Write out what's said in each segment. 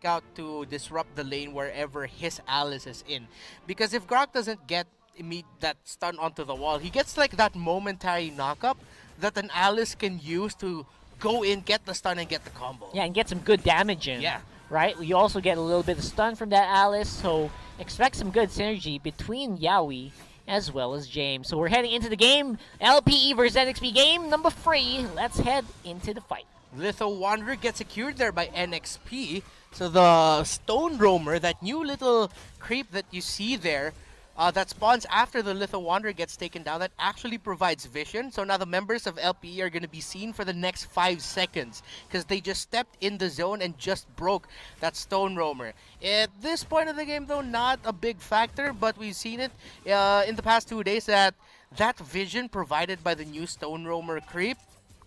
out to disrupt the lane wherever his Alice is in. Because if Grok doesn't get that stun onto the wall, he gets like that momentary knockup that an Alice can use to go in, get the stun, and get the combo. Yeah, and get some good damage in. Yeah. Right? You also get a little bit of stun from that Alice, so expect some good synergy between Yaoi as well as James. So we're heading into the game. LPE versus NXP game number 3. Let's head into the fight. Litho Wanderer gets secured there by NXP. So the Stone Roamer, that new little creep that you see there, that spawns after the Litho Wanderer gets taken down, that actually provides vision. So now the members of LPE are going to be seen for the next 5 seconds because they just stepped in the zone and just broke that Stone Roamer. At this point of the game, though, not a big factor, but we've seen it in the past 2 days that vision provided by the new Stone Roamer creep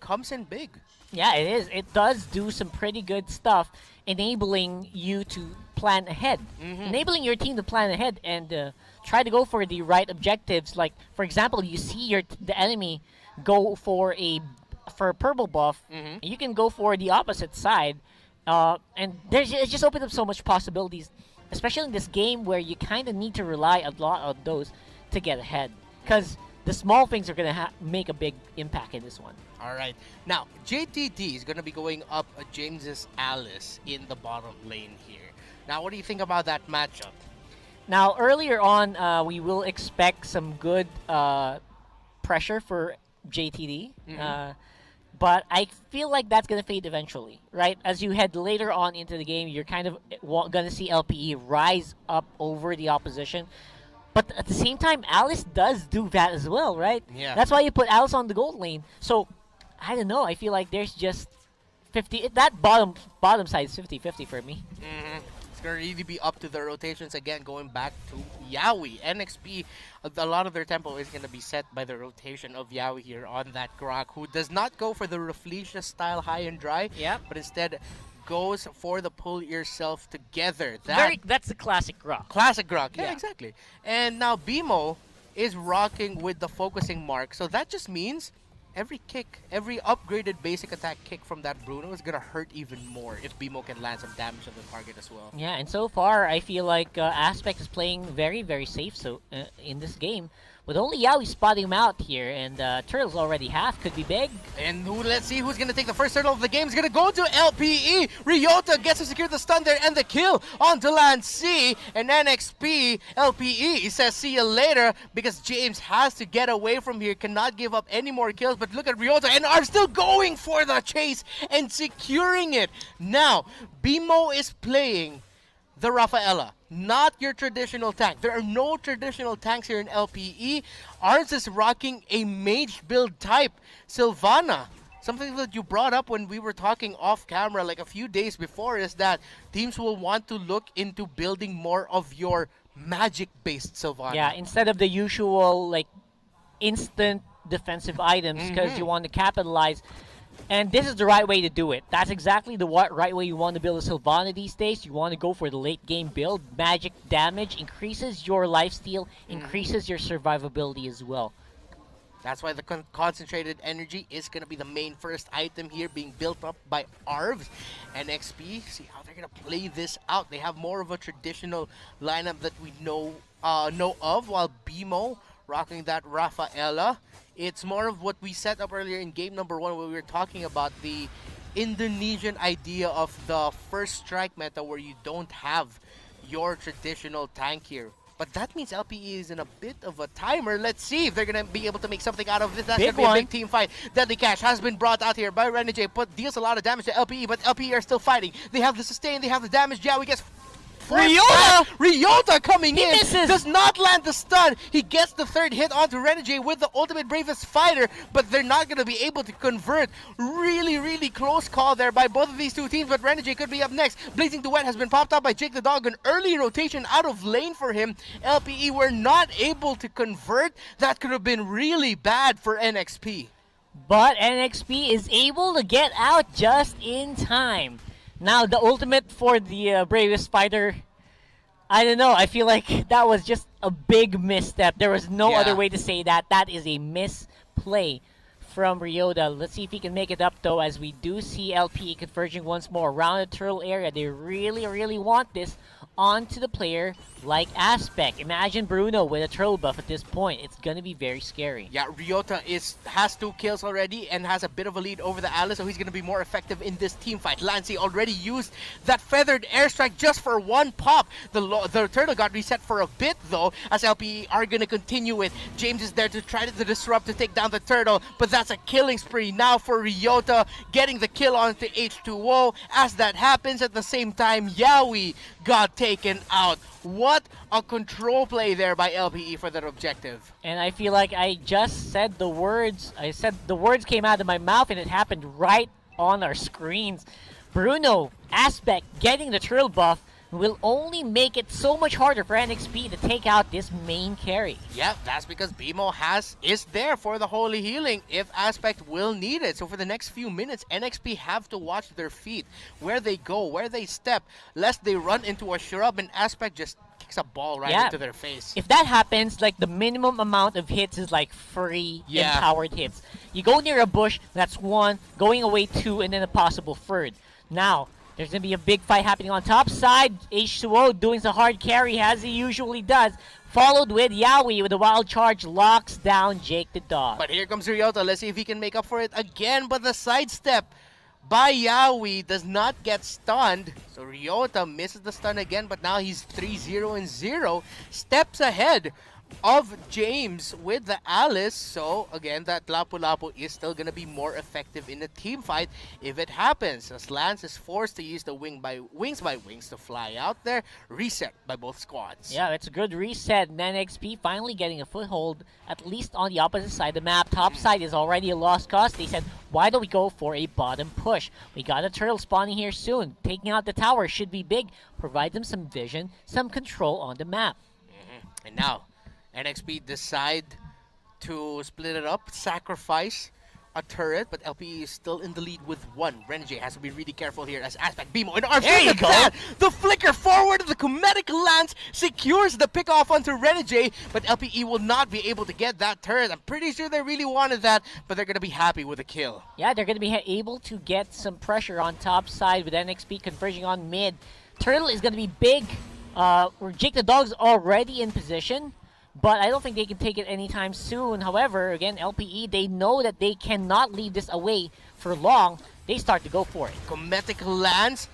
comes in big. Yeah, it is. It does do some pretty good stuff, enabling you to plan ahead. Enabling your team to plan ahead and try to go for the right objectives. Like, for example, you see the enemy go for a purple buff, you can go for the opposite side. And it just opens up so much possibilities, especially in this game where you kind of need to rely a lot on those to get ahead. Because the small things are going to make a big impact in this one. All right. Now, JTT is going to be going up James's Alice in the bottom lane here. Now, what do you think about that matchup? Now, earlier on, we will expect some good pressure for JTD. But I feel like that's going to fade eventually, right? As you head later on into the game, you're kind of going to see LPE rise up over the opposition. But at the same time, Alice does do that as well, right? Yeah. That's why you put Alice on the gold lane. So, I don't know. I feel like there's just 50... That bottom side is 50-50 for me. It's going to really be up to the rotations again, going back to Yaoi. NXP, a lot of their tempo is going to be set by the rotation of Yaoi here on that Grok, who does not go for the Rafflesia style high and dry, but instead goes for the pull yourself together. That's the classic Grok. Classic Grok, yeah, exactly. And now BMO is rocking with the focusing mark, so that just means every kick, every upgraded basic attack kick from that Bruno is going to hurt even more if BMO can land some damage on the target as well. Yeah, and so far, I feel like Aspect is playing very, very safe in this game. With only Yaoi spotting him out here, and Turtles already half, could be big. And let's see who's going to take the first turtle of the game. It's going to go to LPE. Ryota gets to secure the stun there and the kill onto Land C. And NXP, LPE says see you later because James has to get away from here, cannot give up any more kills. But look at Ryota and are still going for the chase and securing it. Now, BMO is playing the Rafaela, not your traditional tank. There are no traditional tanks here in LPE. Ours is rocking a mage build type, Sylvana. Something that you brought up when we were talking off camera like a few days before is that teams will want to look into building more of your magic-based Sylvana. Yeah, instead of the usual like instant defensive items, because you want to capitalize. And this is the right way to do it. That's exactly the right way you want to build a Sylvana these days. You want to go for the late game build. Magic damage increases your lifesteal, increases your survivability as well. That's why the concentrated energy is going to be the main first item here being built up by Arvs. And XP, see how they're going to play this out. They have more of a traditional lineup that we know of, while BMO rocking that Rafaela. It's more of what we set up earlier in game number 1 where we were talking about the Indonesian idea of the first strike meta where you don't have your traditional tank here. But that means LPE is in a bit of a timer. Let's see if they're going to be able to make something out of this. That's going to be a big team fight. Deadly Cash has been brought out here by Renegade, but deals a lot of damage to LPE, but LPE are still fighting. They have the sustain, they have the damage. Yaoi gets Ryota coming in, misses. Does not land the stun. He gets the third hit onto Renegade with the ultimate bravest fighter, but they're not going to be able to convert. Really, really close call there by both of these two teams, but Renegade could be up next. Blazing Duet has been popped up by Jake the Dog. An early rotation out of lane for him. LPE were not able to convert. That could have been really bad for NXP. But NXP is able to get out just in time. Now, the ultimate for the bravest fighter, I don't know. I feel like that was just a big misstep. There was no other way to say that. That is a misplay from Ryota. Let's see if he can make it up, though, as we do see LPE converging once more around the turtle area. They really, really want this onto the player like Aspect. Imagine Bruno with a turtle buff at this point. It's going to be very scary. Yeah, Ryota has 2 kills already and has a bit of a lead over the Alice, so he's going to be more effective in this team fight. Lancey already used that feathered airstrike just for 1 pop. The turtle got reset for a bit, though, as LPE are going to continue with. James is there to try to disrupt, to take down the turtle, but that's a killing spree now for Ryota, getting the kill onto H2O. As that happens, at the same time, Yaoi got taken out. What a control play there by LPE for that objective. And I feel like I just said the words. I said the words came out of my mouth, and it happened right on our screens. Bruno, Aspect getting the turtle buff will only make it so much harder for NXP to take out this main carry. Yeah, that's because BMO is there for the holy healing if Aspect will need it. So for the next few minutes, NXP have to watch their feet, where they go, where they step, lest they run into a shrub and Aspect just kicks a ball right into their face. If that happens, like the minimum amount of hits is like free empowered hits. You go near a bush, that's 1, going away 2, and then a possible 3rd. Now, there's going to be a big fight happening on top side. H2O doing the hard carry as he usually does. Followed with Yaoi with a wild charge, locks down Jake the dog. But here comes Ryota. Let's see if he can make up for it again. But the sidestep by Yaoi does not get stunned. So Ryota misses the stun again, but now he's 3-0-0. Steps ahead of James with the Alice. So again, that Lapu-Lapu is still gonna be more effective in a team fight if it happens, as Lance is forced to use the wings by wings to fly out there. Reset by both squads. Yeah, it's a good reset. And NXP finally getting a foothold, at least on the opposite side of the map. Top side is already a lost cause. They said, why don't we go for a bottom push? We got a turtle spawning here soon. Taking out the tower should be big. Provide them some vision, some control on the map. And now NXP decide to split it up, sacrifice a turret, but LPE is still in the lead with 1. Renegade has to be really careful here as Aspect BMO and arms. There you go. The flicker forward of the Comedic Lance secures the pick off onto Renegade, but LPE will not be able to get that turret. I'm pretty sure they really wanted that, but they're going to be happy with the kill. Yeah, they're going to be able to get some pressure on top side with NXP converging on mid. Turtle is going to be big. Jake the Dog's already in position, but I don't think they can take it anytime soon. However, again, LPE, they know that they cannot leave this away for long. They start to go for it. Cometic Lance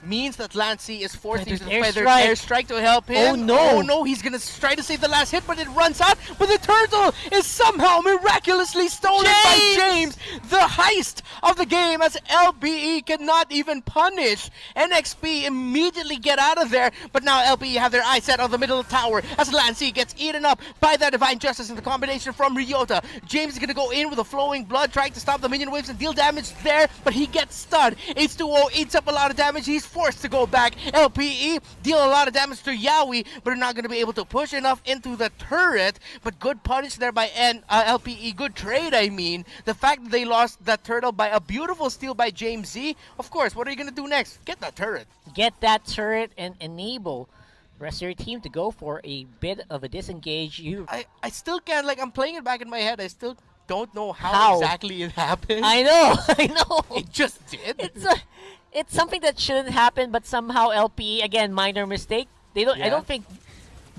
means that Lancey is forced to use the Feathered feathered airstrike. airstrike to help him. Oh no! Oh no, he's gonna try to save the last hit, but it runs out. But the turtle is somehow miraculously stolen by James. The heist of the game, as LPE cannot even punish. NXP immediately get out of there, but now LPE have their eyes set on the middle of the tower as Lancey gets eaten up by that Divine Justice in the combination from Ryota. James is gonna go in with a flowing blood, trying to stop the minion waves and deal damage there, but he gets stunned. H2O eats up a lot of damage. He's forced to go back. LPE deal a lot of damage to Yaoi, but are not going to be able to push enough into the turret. But good punish there by LPE. Good trade, I mean. The fact that they lost that turtle by a beautiful steal by James Z. Of course, what are you going to do next? Get that turret. Get that turret and enable the rest of your team to go for a bit of a disengage. I still can't, like, I'm playing it back in my head. I still don't know how exactly it happened. I know, I know. It just did. It's something that shouldn't happen, but somehow LPE, again, minor mistake. They don't. I don't think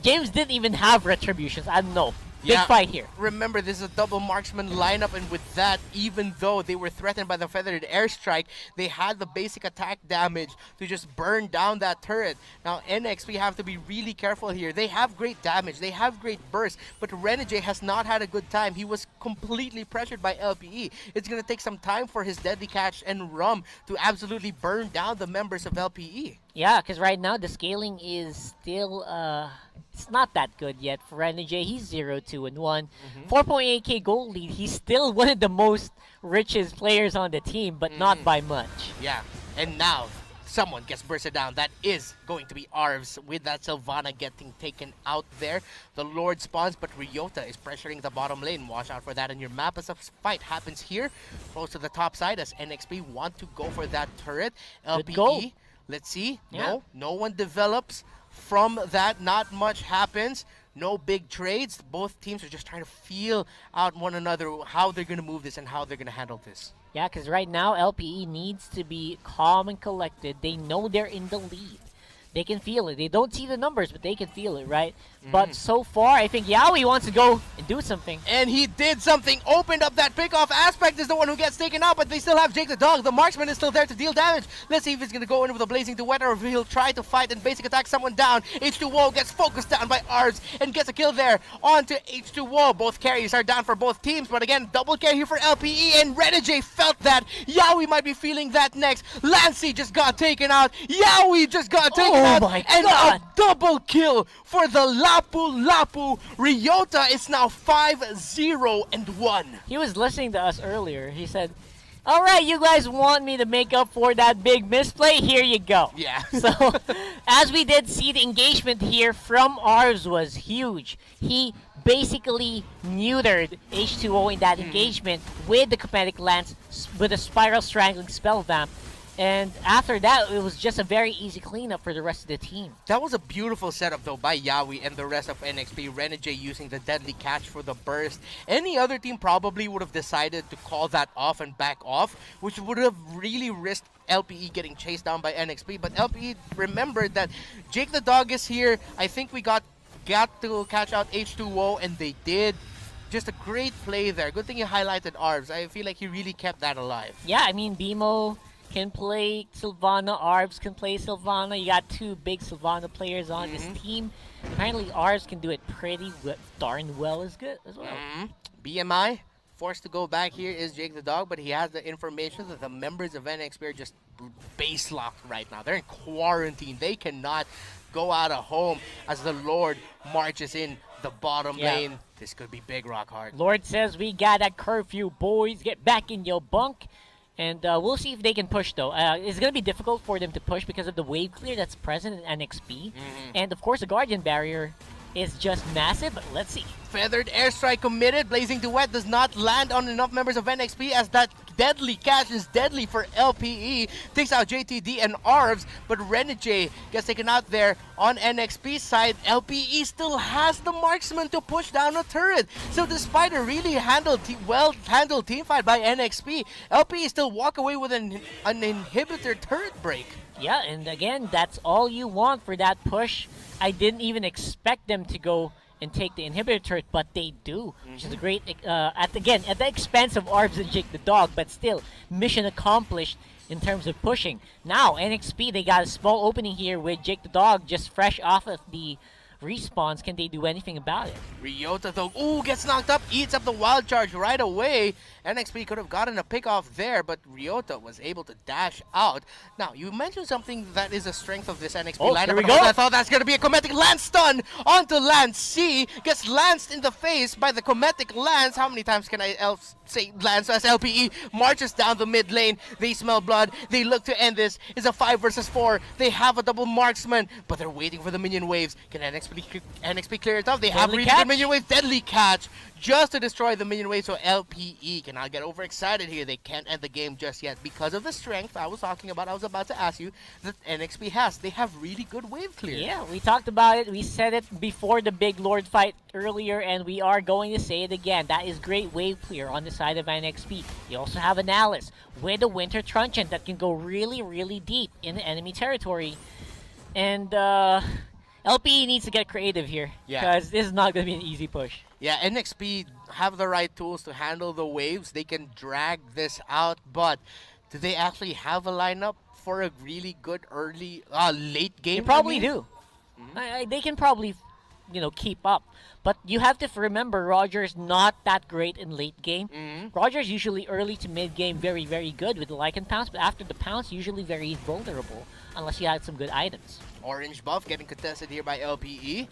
James didn't even have retributions. I don't know. Big fight here. Remember, this is a double marksman lineup, and with that, even though they were threatened by the feathered airstrike, they had the basic attack damage to just burn down that turret. Now, NX, we have to be really careful here. They have great damage, they have great burst, but Renegade has not had a good time. He was completely pressured by LPE. It's going to take some time for his deadly catch and rum to absolutely burn down the members of LPE. Yeah, because right now the scaling is still it's not that good yet for Renegade. He's 0-2-1. 4.8k gold lead. He's still one of the most richest players on the team, but not by much. Yeah, and now someone gets bursted down. That is going to be Arvs with that Sylvana getting taken out there. The Lord spawns, but Ryota is pressuring the bottom lane. Watch out for that in your map as a fight happens here. Close to the top side as NXP want to go for that turret. LPE, let's see. No one develops from that. Not much happens. No big trades. Both teams are just trying to feel out one another, how they're going to move this and how they're going to handle this. Yeah, because right now LPE needs to be calm and collected. They know they're in the lead. They can feel it. They don't see the numbers, but they can feel it, right? But so far, I think Yaoi wants to go and do something. And he did something, opened up that pickoff. Aspect is the one who gets taken out, but they still have Jake the Dog. The marksman is still there to deal damage. Let's see if he's going to go in with a Blazing Duet or if he'll try to fight and basic attack someone down. H2O gets focused down by Arbs and gets a kill there. On to H2O. Both carries are down for both teams, but again, double carry here for LPE, and Renegade felt that. Yaoi might be feeling that next. Lancey just got taken out. Yaoi just got taken out. My and God. a double kill for the Lapu Lapu. Ryota is now 5-0-1. He was listening to us earlier. He said, all right, you guys want me to make up for that big misplay? Here you go. Yeah. So, as we did see, the engagement here from Arves was huge. He basically neutered H2O in that engagement with the Comedic Lance, with a Spiral Strangling Spell Vamp. And after that, it was just a very easy cleanup for the rest of the team. That was a beautiful setup though by Yaoi and the rest of NXP. Renegade using the deadly catch for the burst. Any other team probably would have decided to call that off and back off, which would have really risked LPE getting chased down by NXP. But LPE remembered that Jake the Dog is here. I think we got to catch out H2O, and they did. Just a great play there. Good thing you highlighted Arbs. I feel like he really kept that alive. Yeah, I mean, BMO can play Sylvana, Arbs can play Sylvana. You got two big Sylvana players on this team. Apparently, Arbs can do it pretty darn well as well. BMI forced to go back here is Jake the Dog, but he has the information that the members of NXP are just base locked right now. They're in quarantine. They cannot go out of home as the Lord marches in the bottom lane. This could be big, Rock Hard. Lord says we got a curfew, boys. Get back in your bunk. And we'll see if they can push, though. It's going to be difficult for them to push because of the wave clear that's present in NXP. And, of course, the Guardian Barrier is just massive, but let's see. Feathered Airstrike committed. Blazing Duet does not land on enough members of NXP as that deadly catch is deadly for LPE. Takes out JTD and Arbs, but Renegade gets taken out there on NXP side. LPE still has the marksman to push down a turret. So despite a really well-handled team fight by NXP, LPE still walk away with an inhibitor turret break. Yeah, and again, that's all you want for that push. I didn't even expect them to go and take the inhibitor turret, but they do, which is a great, at the expense of Arbs and Jake the Dog, but still, mission accomplished in terms of pushing. Now, NXP, they got a small opening here with Jake the Dog just fresh off of the respawns. Can they do anything about it? Ryota though, gets knocked up, eats up the wild charge right away. NXP could have gotten a pick off there, but Ryota was able to dash out. Now, you mentioned something that is a strength of this NXP lineup. Here we go. I thought that's going to be a Cometic Lance stun onto Lance C. Gets lanced in the face by the Cometic Lance. How many times can I say Lance as LPE marches down the mid lane? They smell blood. They look to end this. It's a 5 versus 4. They have a double marksman, but they're waiting for the minion waves. Can NXP clear it off? They have really good minion waves. Deadly catch just to destroy the minion wave, so LPE cannot get overexcited here. They can't end the game just yet because of the strength I was talking about. I was about to ask you that NXP has. They have really good wave clear. Yeah, we talked about it. We said it before the big Lord fight earlier, and we are going to say it again. That is great wave clear on the side of NXP. You also have an Alice with a Winter Truncheon that can go really, really deep in the enemy territory. And LPE needs to get creative here because this is not going to be an easy push. Yeah, NXP have the right tools to handle the waves. They can drag this out, but do they actually have a lineup for a really good late game? They probably do. They can probably, keep up. But you have to remember, Roger's not that great in late game. Roger's usually early to mid game very, very good with the Lycan Pounce, but after the Pounce, usually very vulnerable unless you had some good items. Orange buff getting contested here by LPE.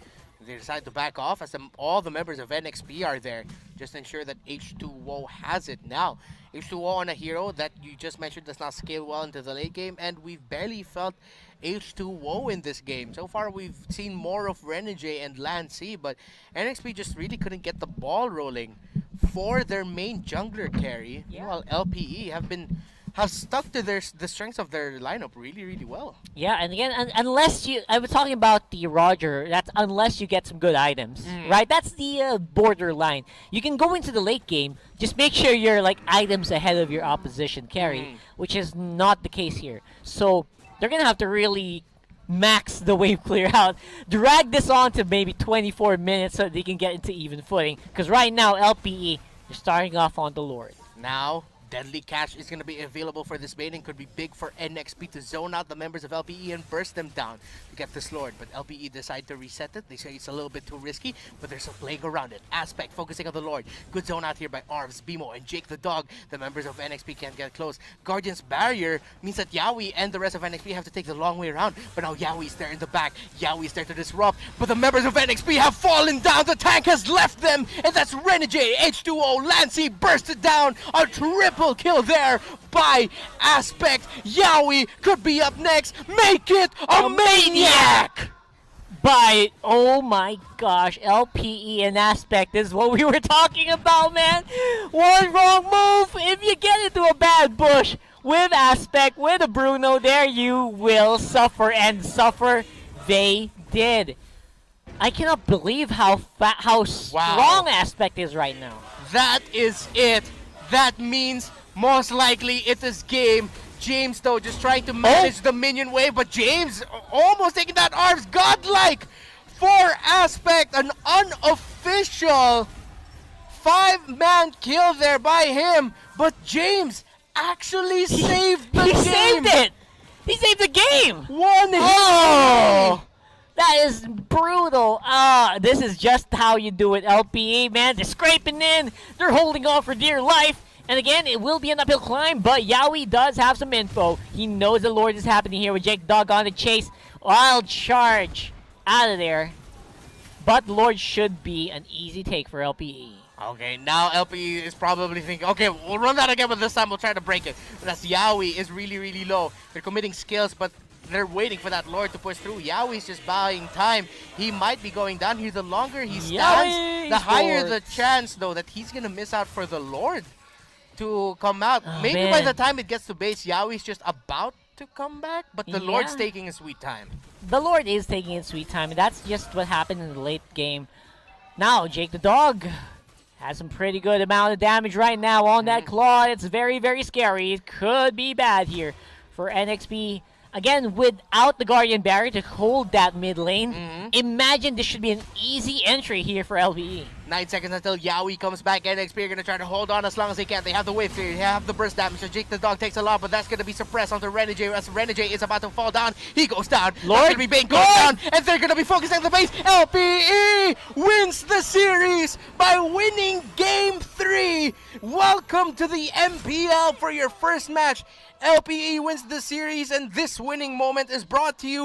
They decide to back off as all the members of NXP are there. Just ensure that H2O has it now. H2O on a hero that you just mentioned does not scale well into the late game, and we've barely felt H2O in this game. So far, we've seen more of Renegade and Lancey, but NXP just really couldn't get the ball rolling for their main jungler carry. Yeah. While LPE have been have stuck to the strengths of their lineup really, really well. Yeah, and again, unless you, I was talking about the Roger. That's unless you get some good items, right? That's the borderline. You can go into the late game, just make sure you're like items ahead of your opposition carry, which is not the case here. So they're gonna have to really max the wave clear out, drag this on to maybe 24 minutes so they can get into even footing. Because right now, LPE, they're starting off on the Lord. Now, deadly cash is going to be available for this baiting. Could be big for NXP to zone out the members of LPE and burst them down to get this Lord. But LPE decide to reset it. They say it's a little bit too risky, but they're still playing around it. Aspect focusing on the Lord. Good zone out here by Arvs, Bimo, and Jake the Dog. The members of NXP can't get close. Guardian's barrier means that Yaoi and the rest of NXP have to take the long way around. But now Yaoi's there in the back. Yaoi's there to disrupt. But the members of NXP have fallen down. The tank has left them. And that's Renegade, H2O, Lancy bursted down. A triple kill there by Aspect. Yaoi could be up next. Make it a maniac! By, oh my gosh, LPE and Aspect is what we were talking about, man. One wrong move, if you get into a bad bush with Aspect, with a Bruno there, you will suffer, and suffer they did. I cannot believe how strong Aspect is right now. That is it. That means most likely it is game. James, though, just trying to manage the minion wave, but James almost taking that Arms godlike for Aspect. An unofficial 5-man kill there by him, but James actually saved the game. He saved it! He saved the game! One hit! That is brutal. This is just how you do it, LPE, man. They're scraping in. They're holding on for dear life. And again, it will be an uphill climb, but Yaoi does have some info. He knows the Lord is happening here with Jake Dog on the chase. Wild charge out of there. But Lord should be an easy take for LPE. Okay, now LPE is probably thinking, okay, we'll run that again, but this time we'll try to break it. But that's Yaoi is really, really low. They're committing skills, but they're waiting for that Lord to push through. Yaoi's just buying time. He might be going down here. The longer he stands, the higher the chance, though, that he's going to miss out for the Lord to come out. Maybe by the time it gets to base, Yaoi's just about to come back, but the Lord's taking his sweet time. The Lord is taking his sweet time, and that's just what happened in the late game. Now, Jake the Dog has some pretty good amount of damage right now on that claw. It's very, very scary. It could be bad here for NXP. Again, without the Guardian Barrier to hold that mid lane, imagine this should be an easy entry here for LPE. 9 seconds until Yaoi comes back. NXP are going to try to hold on as long as they can. They have the wave clear, they have the burst damage, so Jake the Dog takes a lot, but that's going to be suppressed onto Renegade as Renegade is about to fall down. He goes down. Lord, that's going to be Bane goes down, and they're going to be focusing on the base. LPE wins the series by winning Game 3. Welcome to the MPL for your first match. LPE wins the series, and this winning moment is brought to you